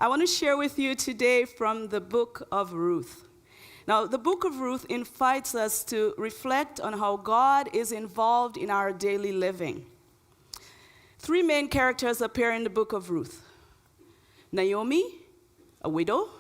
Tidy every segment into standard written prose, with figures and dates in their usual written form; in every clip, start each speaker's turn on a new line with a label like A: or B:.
A: I want to share with you today from the book of Ruth. Now, the book of Ruth invites us to reflect on how God is involved in our daily living. Three main characters appear in the book of Ruth: Naomi, a widow;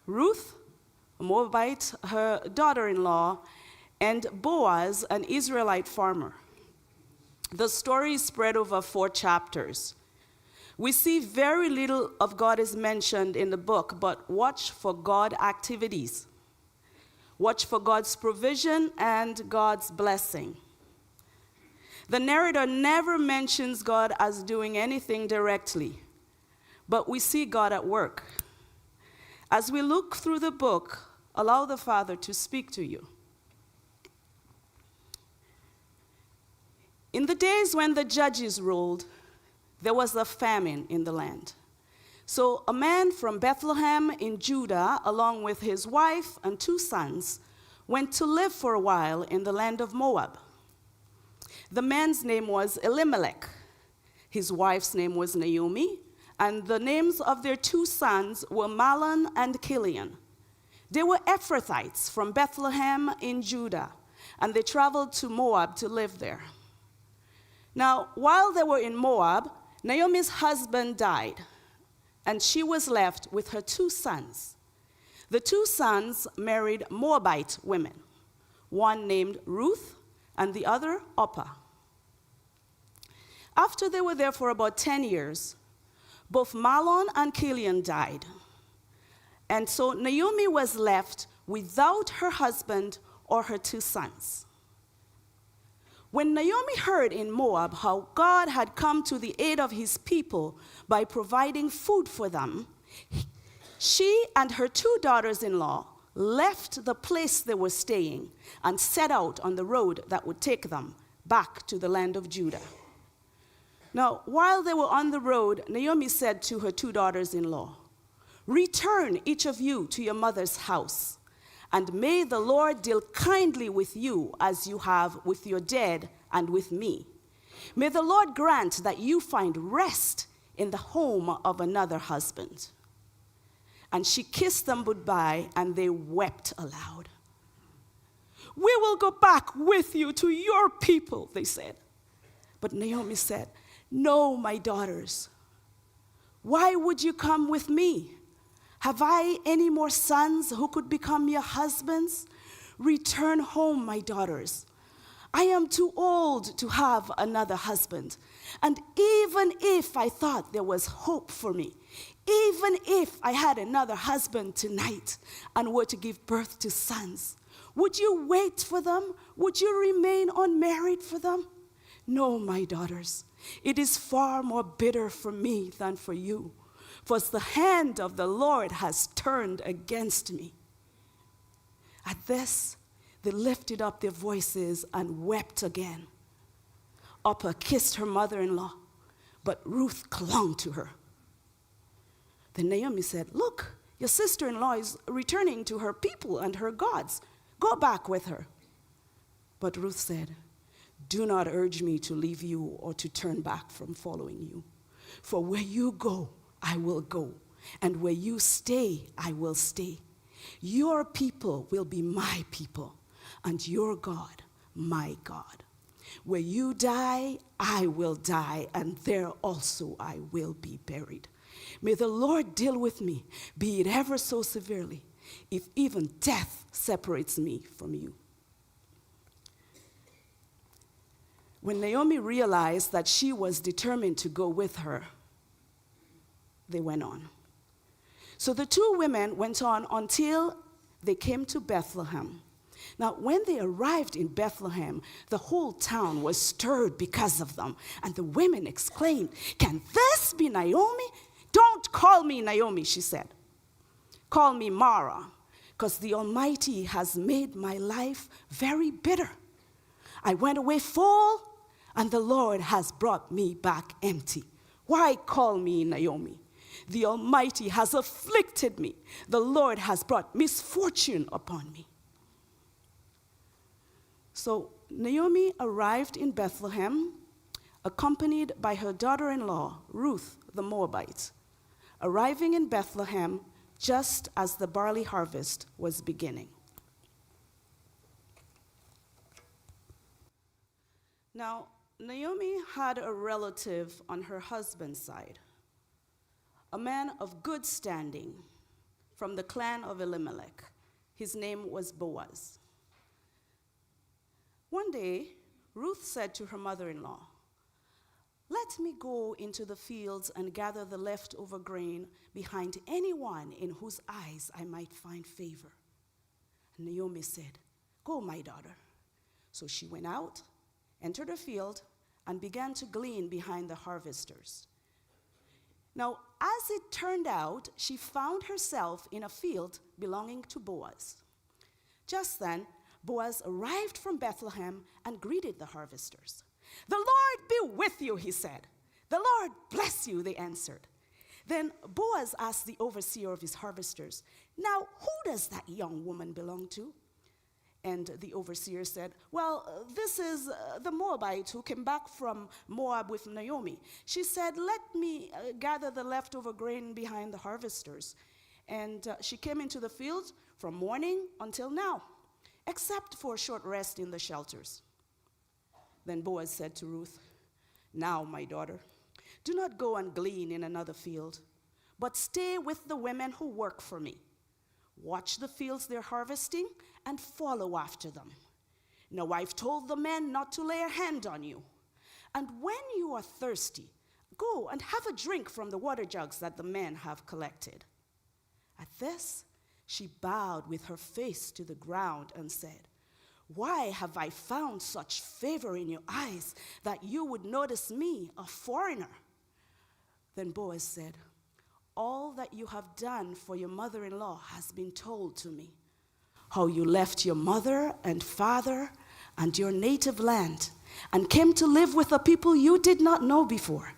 A: Ruth, a Moabite, her daughter-in-law; and Boaz, an Israelite farmer. The story is spread over 4 chapters. We see very little of God is mentioned in the book, but watch for God activities. Watch for God's provision and God's blessing. The narrator never mentions God as doing anything directly, but we see God at work. As we look through the book, allow the Father to speak to you. In the days when the judges ruled, there was a famine in the land. So a man from Bethlehem in Judah, along with his wife and 2 sons, went to live for a while in the land of Moab. The man's name was Elimelech. His wife's name was Naomi, and the names of their 2 sons were Mahlon and Chilion. They were Ephrathites from Bethlehem in Judah, and they traveled to Moab to live there. Now, while they were in Moab, Naomi's husband died, and she was left with her 2 sons. The 2 sons married Moabite women, one named Ruth and the other Orpah. After they were there for about 10 years, both Mahlon and Chilion died. And so Naomi was left without her husband or her 2 sons. When Naomi heard in Moab how God had come to the aid of his people by providing food for them, she and her 2 daughters-in-law left the place they were staying and set out on the road that would take them back to the land of Judah. Now, while they were on the road, Naomi said to her 2 daughters-in-law, "Return, each of you, to your mother's house, and may the Lord deal kindly with you as you have with your dead and with me. May the Lord grant that you find rest in the home of another husband." And she kissed them goodbye, and they wept aloud. "We will go back with you to your people," they said. But Naomi said, "No, my daughters. Why would you come with me? Have I any more sons who could become your husbands? Return home, my daughters. I am too old to have another husband. And even if I thought there was hope for me, even if I had another husband tonight and were to give birth to sons, would you wait for them? Would you remain unmarried for them? No, my daughters, it is far more bitter for me than for you. For the hand of the Lord has turned against me." At this, they lifted up their voices and wept again. Orpah kissed her mother-in-law, but Ruth clung to her. Then Naomi said, "Look, your sister-in-law is returning to her people and her gods. Go back with her." But Ruth said, "Do not urge me to leave you or to turn back from following you. For where you go, I will go, and where you stay, I will stay. Your people will be my people, and your God, my God. Where you die, I will die, and there also I will be buried. May the Lord deal with me, be it ever so severely, if even death separates me from you." When Naomi realized that she was determined to go with her, they went on. So the 2 women went on until they came to Bethlehem. Now, when they arrived in Bethlehem, the whole town was stirred because of them. And the women exclaimed, "Can this be Naomi? Don't call me Naomi," she said. "Call me Mara, because the Almighty has made my life very bitter. I went away full, and the Lord has brought me back empty. Why call me Naomi? The Almighty has afflicted me. The Lord has brought misfortune upon me." So Naomi arrived in Bethlehem, accompanied by her daughter-in-law, Ruth the Moabite, arriving in Bethlehem just as the barley harvest was beginning. Now, Naomi had a relative on her husband's side, a man of good standing from the clan of Elimelech. His name was Boaz. One day, Ruth said to her mother-in-law, "Let me go into the fields and gather the leftover grain behind anyone in whose eyes I might find favor." And Naomi said, "Go, my daughter." So she went out, entered a field, and began to glean behind the harvesters. Now, as it turned out, she found herself in a field belonging to Boaz. Just then, Boaz arrived from Bethlehem and greeted the harvesters. "The Lord be with you," he said. "The Lord bless you," they answered. Then Boaz asked the overseer of his harvesters, "Now, who does that young woman belong to?" And the overseer said, "Well, this is the Moabite who came back from Moab with Naomi. She said, 'Let me gather the leftover grain behind the harvesters.' And she came into the field from morning until now, except for a short rest in the shelters." Then Boaz said to Ruth, "Now, my daughter, do not go and glean in another field, but stay with the women who work for me. Watch the fields they're harvesting and follow after them. Now, I've told the men not to lay a hand on you. And when you are thirsty, go and have a drink from the water jugs that the men have collected." At this, she bowed with her face to the ground and said, "Why have I found such favor in your eyes that you would notice me, a foreigner?" Then Boaz said, "All that you have done for your mother-in-law has been told to me. How you left your mother and father and your native land and came to live with a people you did not know before.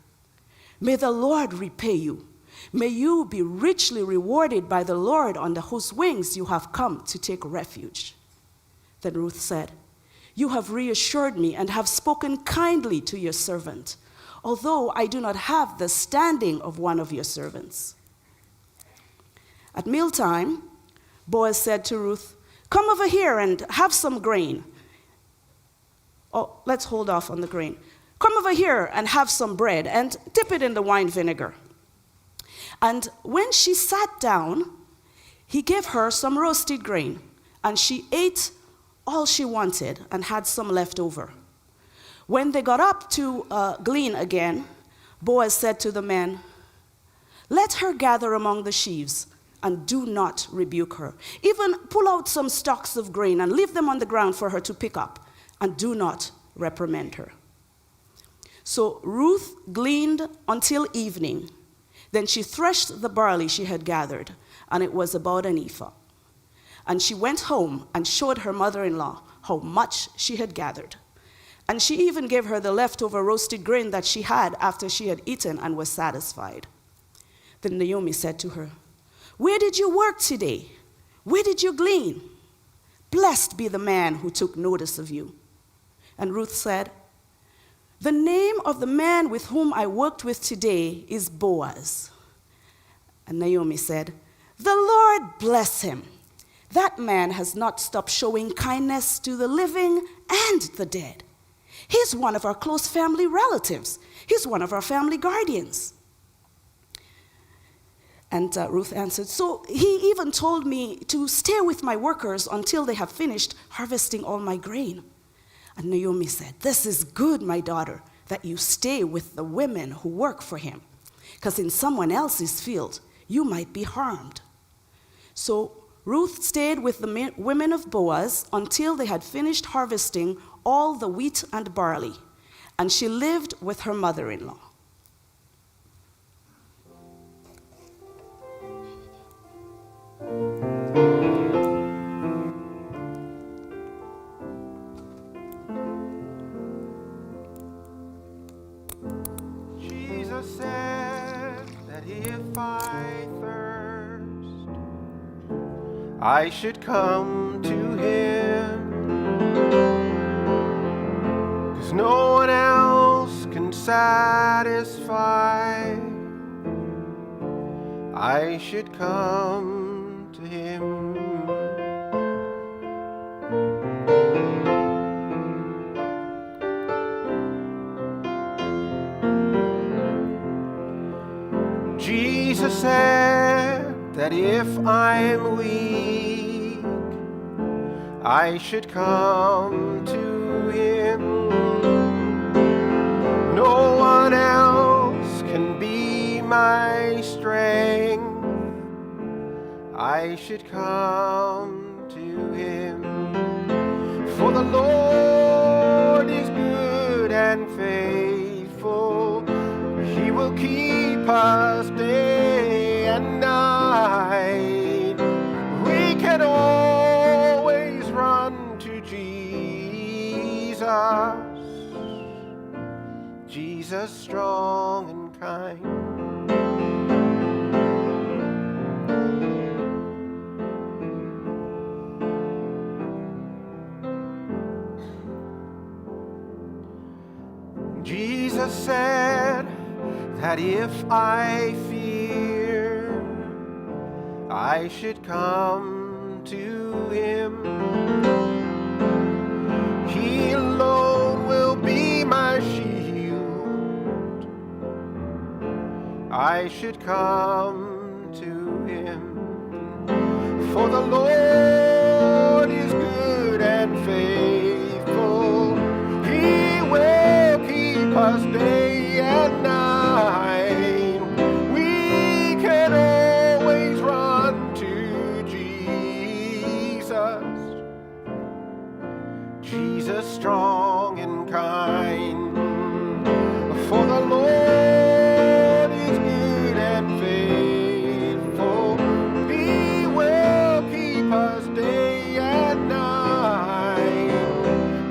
A: May the Lord repay you. May you be richly rewarded by the Lord under whose wings you have come to take refuge." Then Ruth said, "You have reassured me and have spoken kindly to your servant, although I do not have the standing of one of your servants." At mealtime, Boaz said to Ruth, "Come over here and have some grain." Oh, let's hold off on the grain. "Come over here and have some bread and dip it in the wine vinegar." And when she sat down, he gave her some roasted grain, and she ate all she wanted and had some left over. When they got up to glean again, Boaz said to the men, "Let her gather among the sheaves and do not rebuke her. Even pull out some stalks of grain and leave them on the ground for her to pick up, and do not reprimand her." So Ruth gleaned until evening. Then she threshed the barley she had gathered, and it was about an ephah. And she went home and showed her mother-in-law how much she had gathered. And she even gave her the leftover roasted grain that she had after she had eaten and was satisfied. Then Naomi said to her, "Where did you work today? Where did you glean? Blessed be the man who took notice of you." And Ruth said, "The name of the man with whom I worked with today is Boaz." And Naomi said, "The Lord bless him. That man has not stopped showing kindness to the living and the dead. He's one of our close family relatives. He's one of our family guardians." And Ruth answered, "So he even told me to stay with my workers until they have finished harvesting all my grain." And Naomi said, "This is good, my daughter, that you stay with the women who work for him, because in someone else's field you might be harmed." So Ruth stayed with the women of Boaz until they had finished harvesting all the wheat and barley, and she lived with her mother-in-law.
B: Jesus said that if I thirst, I should come to him, 'cause no one else can satisfy I should come to him. Jesus said that if I'm weak, I should come to him. No one else can be my strength. I should come to him. For the Lord is good and faithful. He will keep us day and night. We can always run to Jesus. Jesus strong and kind. Jesus said that if I fear, I should come to him. He alone will be my shield. I should come to him. For the Lord is good and faithful. He will keep us day and night. We can always run to Jesus. Jesus strong and kind. For the Lord is good and faithful. He will keep us day and night.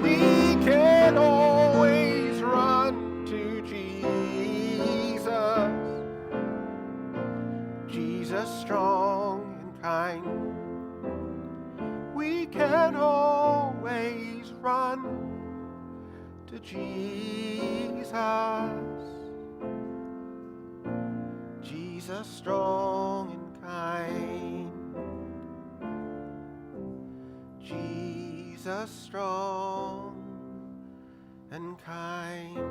B: We can always run to Jesus. Jesus strong and kind. We can always run to Jesus. Jesus strong and kind. Jesus strong and kind.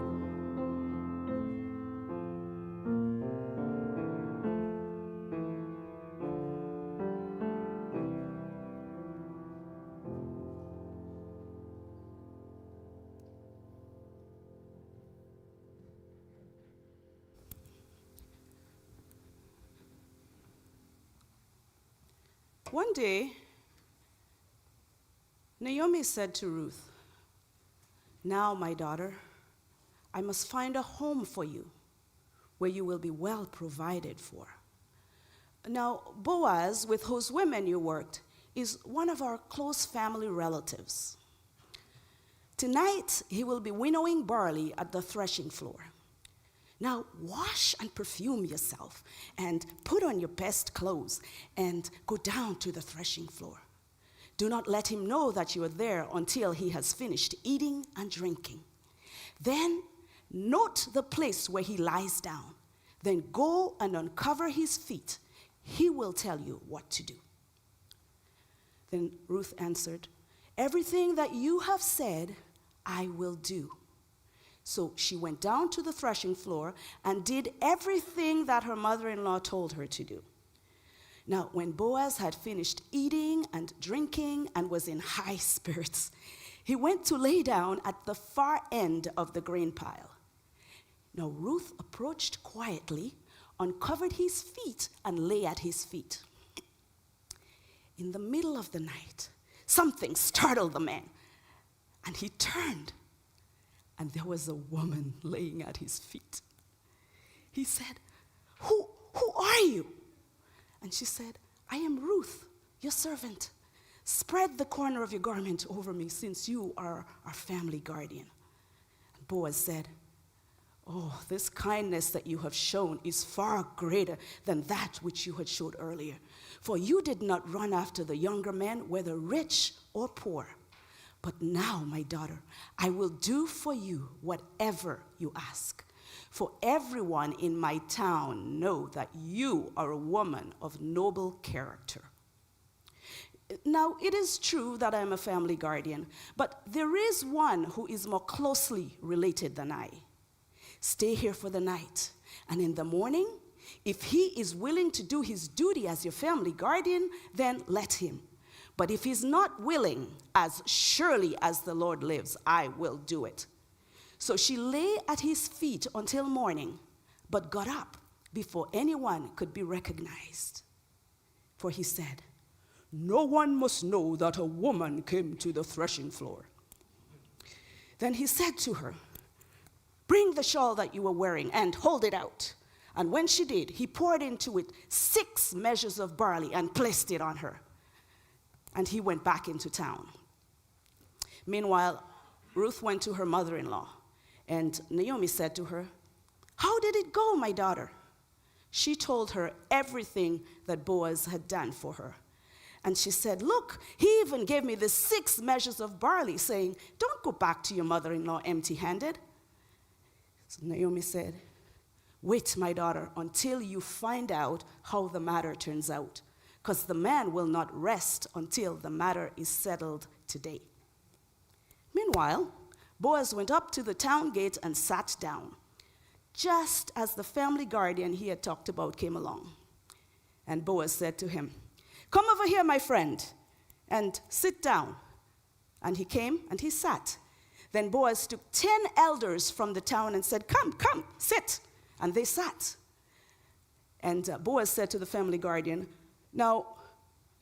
A: One day, Naomi said to Ruth, "Now, my daughter, I must find a home for you where you will be well provided for." Now, Boaz, with whose women you worked, is one of our close family relatives. Tonight, he will be winnowing barley at the threshing floor. Now, wash and perfume yourself and put on your best clothes and go down to the threshing floor. Do not let him know that you are there until he has finished eating and drinking. Then note the place where he lies down. Then go and uncover his feet. He will tell you what to do. Then Ruth answered, "Everything that you have said, I will do." So she went down to the threshing floor and did everything that her mother-in-law told her to do. Now, when Boaz had finished eating and drinking and was in high spirits, he went to lay down at the far end of the grain pile. Now, Ruth approached quietly, uncovered his feet, and lay at his feet. In the middle of the night, something startled the man, and he turned, and there was a woman laying at his feet. He said, Who are you?" And she said, "I am Ruth, your servant. Spread the corner of your garment over me, since you are our family guardian." And Boaz said, "Oh, this kindness that you have shown is far greater than that which you had showed earlier. For you did not run after the younger men, whether rich or poor. But now, my daughter, I will do for you whatever you ask. for everyone in my town know that you are a woman of noble character. Now, it is true that I am a family guardian, but there is one who is more closely related than I. Stay here for the night, and in the morning, if he is willing to do his duty as your family guardian, then let him. But if he's not willing, as surely as the Lord lives, I will do it. So she lay at his feet until morning, but got up before anyone could be recognized. For he said, "No one must know that a woman came to the threshing floor." Then he said to her, "Bring the shawl that you were wearing and hold it out." And when she did, he poured into it 6 measures of barley and placed it on her. And he went back into town. Meanwhile, Ruth went to her mother-in-law, and Naomi said to her, "How did it go, my daughter?" She told her everything that Boaz had done for her. And she said, "Look, he even gave me the 6 measures of barley, saying, 'Don't go back to your mother-in-law empty-handed.'" So Naomi said, "Wait, my daughter, until you find out how the matter turns out, because the man will not rest until the matter is settled today." Meanwhile, Boaz went up to the town gate and sat down, just as the family guardian he had talked about came along. And Boaz said to him, "Come over here, my friend, and sit down." And he came and he sat. Then Boaz took 10 elders from the town and said, Come, sit." And they sat. And Boaz said to the family guardian, "Now,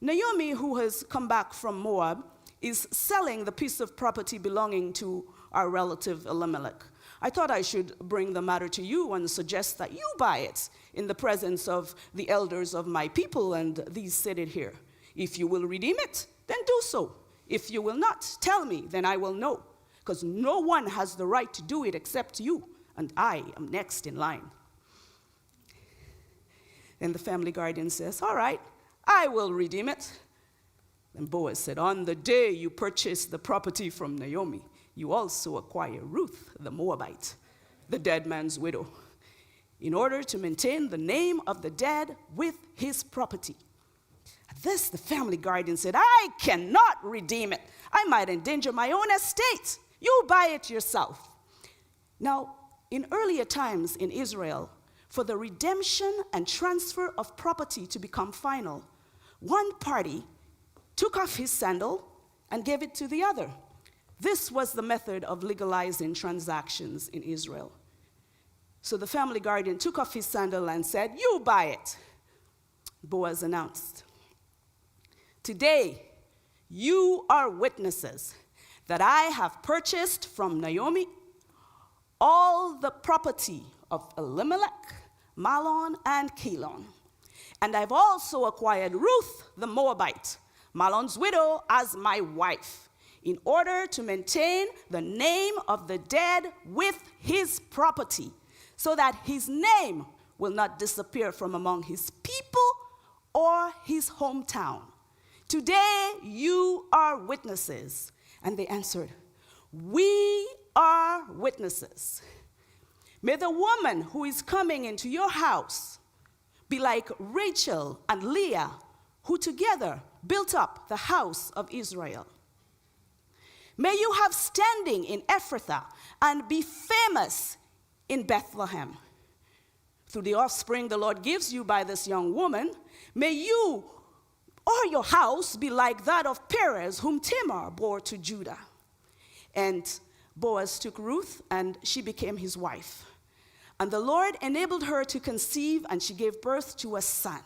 A: Naomi, who has come back from Moab, is selling the piece of property belonging to our relative Elimelech. I thought I should bring the matter to you and suggest that you buy it in the presence of the elders of my people and these seated here. If you will redeem it, then do so. If you will not, tell me, then I will know, because no one has the right to do it except you, and I am next in line." Then the family guardian says, "All right, I will redeem it." Then Boaz said, "On the day you purchase the property from Naomi, you also acquire Ruth the Moabite, the dead man's widow, in order to maintain the name of the dead with his property." At this, the family guardian said, "I cannot redeem it. I might endanger my own estate. You buy it yourself." Now, in earlier times in Israel, for the redemption and transfer of property to become final, one party took off his sandal and gave it to the other. This was the method of legalizing transactions in Israel. So the family guardian took off his sandal and said, "You buy it." Boaz announced, "Today you are witnesses that I have purchased from Naomi all the property of Elimelech, Mahlon, and Chilion. And I've also acquired Ruth the Moabite, Mahlon's widow, as my wife, in order to maintain the name of the dead with his property, so that his name will not disappear from among his people or his hometown. Today you are witnesses." And they answered, "We are witnesses. May the woman who is coming into your house be like Rachel and Leah, who together built up the house of Israel. May you have standing in Ephrathah and be famous in Bethlehem. Through the offspring the Lord gives you by this young woman, may you or your house be like that of Perez, whom Tamar bore to Judah." And Boaz took Ruth, and she became his wife. And the Lord enabled her to conceive, and she gave birth to a son.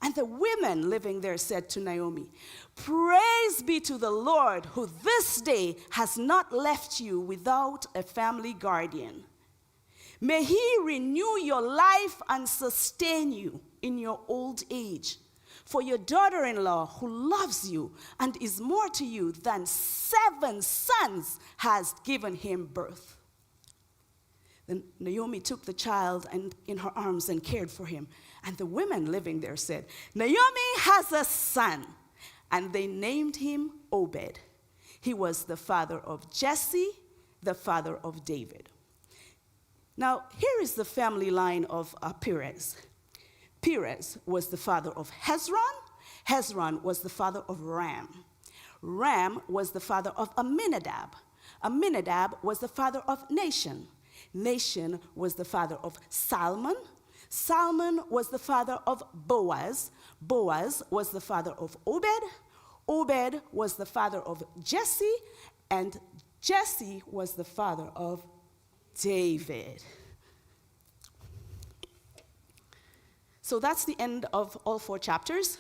A: And the women living there said to Naomi, "Praise be to the Lord, who this day has not left you without a family guardian. May he renew your life and sustain you in your old age. For your daughter-in-law, who loves you and is more to you than 7 sons, has given him birth." Then Naomi took the child in her arms and cared for him. And the women living there said, "Naomi has a son." And they named him Obed. He was the father of Jesse, the father of David. Now, here is the family line of Perez. Perez was the father of Hezron. Hezron was the father of Ram. Ram was the father of Amminadab. Amminadab was the father of Nahshon. Nahshon was the father of Salmon. Salmon was the father of Boaz. Boaz was the father of Obed. Obed was the father of Jesse. And Jesse was the father of David. So that's the end of all 4 chapters.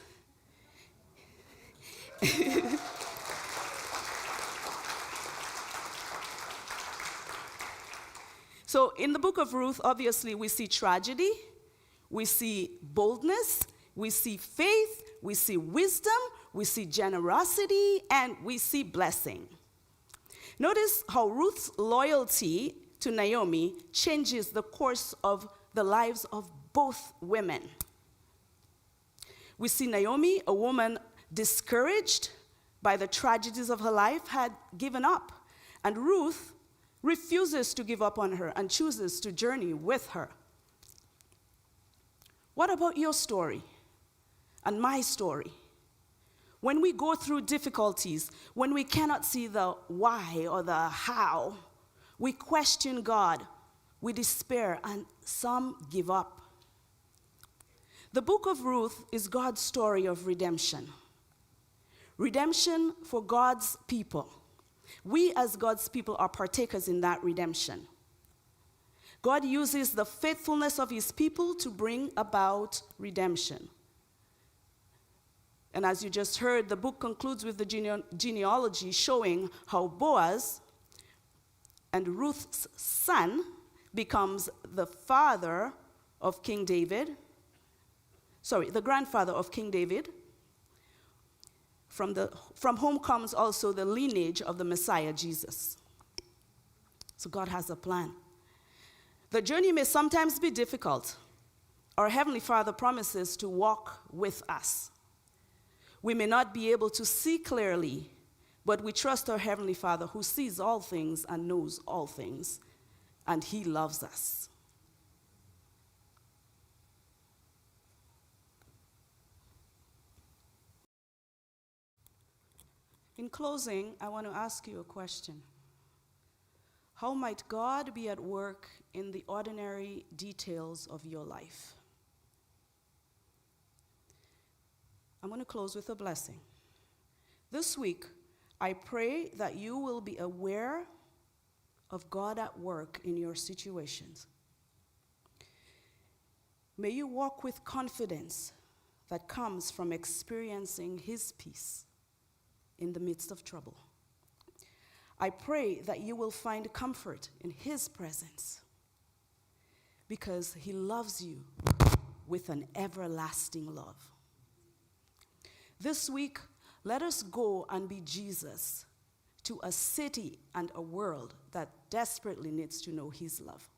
A: So in the book of Ruth, obviously, we see tragedy, we see boldness, we see faith, we see wisdom, we see generosity, and we see blessing. Notice how Ruth's loyalty to Naomi changes the course of the lives of both women. We see Naomi, a woman discouraged by the tragedies of her life, had given up. And Ruth refuses to give up on her and chooses to journey with her. What about your story and my story? When we go through difficulties, when we cannot see the why or the how, we question God, we despair, and some give up. The book of Ruth is God's story of redemption. Redemption for God's people. We as God's people are partakers in that redemption. God uses the faithfulness of his people to bring about redemption. And as you just heard, the book concludes with the genealogy showing how Boaz and Ruth's son becomes the father of King David. The grandfather of King David. From whom comes also the lineage of the Messiah, Jesus. So God has a plan. The journey may sometimes be difficult. Our Heavenly Father promises to walk with us. We may not be able to see clearly, but we trust our Heavenly Father who sees all things and knows all things, and he loves us. In closing, I want to ask you a question. How might God be at work in the ordinary details of your life? I'm going to close with a blessing. This week, I pray that you will be aware of God at work in your situations. May you walk with confidence that comes from experiencing his peace in the midst of trouble. I pray that you will find comfort in his presence because he loves you with an everlasting love. This week, let us go and be Jesus to a city and a world that desperately needs to know his love.